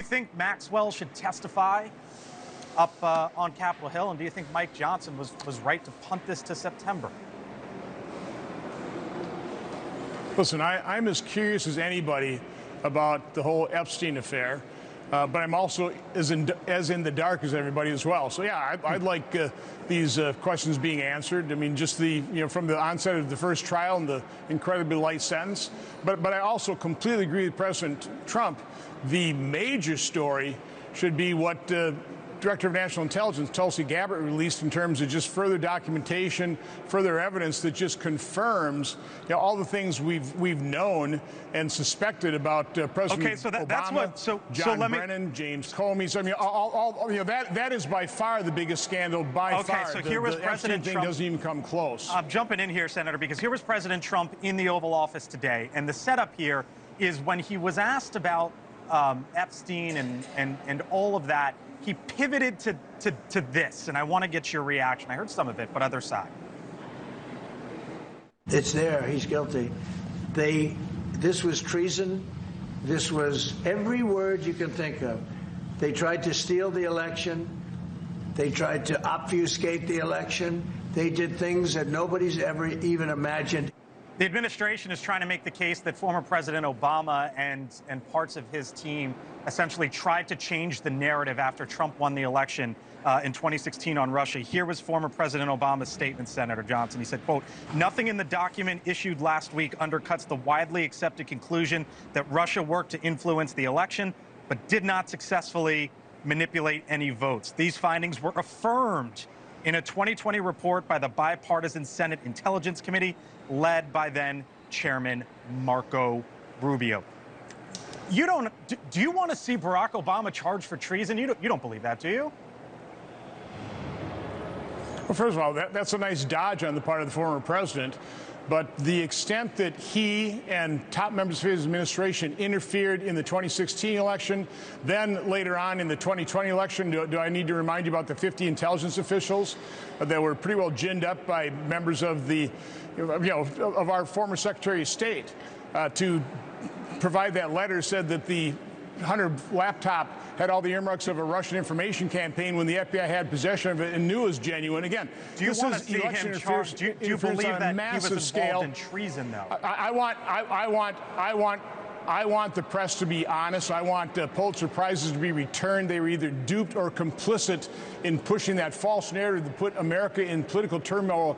you think Maxwell should testify up on Capitol Hill? And do you think Mike Johnson was right to punt this to September? Listen, I'm as curious as anybody about the whole Epstein affair, but I'm also as in the dark as everybody as well. So yeah, I'd like these questions being answered. I mean, just from the onset of the first trial and the incredibly light sentence. But I also completely agree with President Trump. The major story should be what Director of National Intelligence Tulsi Gabbard released in terms of just further documentation, further evidence that just confirms all the things we've known and suspected about President Obama, that's what. John Brennan, James Comey. So I mean, that is by far the biggest scandal by far. Okay, so here was President Trump. Doesn't even come close. I'm jumping in here, Senator, because here was President Trump in the Oval Office today, and the setup here is when he was asked about Epstein and all of that. He pivoted to this, and I want to get your reaction. I heard some of it, but other side. It's there. He's guilty. This was treason. This was every word you can think of. They tried to steal the election. They tried to obfuscate the election. They did things that nobody's ever even imagined. The administration is trying to make the case that former President Obama and parts of his team essentially tried to change the narrative after Trump won the election in 2016 on Russia. Here was former President Obama's statement, Senator Johnson. He said, quote, "Nothing in the document issued last week undercuts the widely accepted conclusion that Russia worked to influence the election, but did not successfully manipulate any votes. These findings were affirmed in a 2020 report by the bipartisan Senate Intelligence Committee, led by then Chairman Marco Rubio." Do you want to see Barack Obama charged for treason? You don't believe that, do you? Well, first of all, that's a nice dodge on the part of the former president. But the extent that he and top members of his administration interfered in the 2016 election, then later on in the 2020 election, do I need to remind you about the 50 intelligence officials that were pretty well ginned up by members of of our former Secretary of State to provide that letter, said that the Hunter laptop had all the earmarks of a Russian information campaign when the FBI had possession of it and knew it was genuine. Again, do you want to see him charged? Do you believe that he was involved in treason, though? I want the press to be honest. I want Pulitzer Prizes to be returned. They were either duped or complicit in pushing that false narrative that put America in political turmoil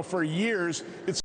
for years. It's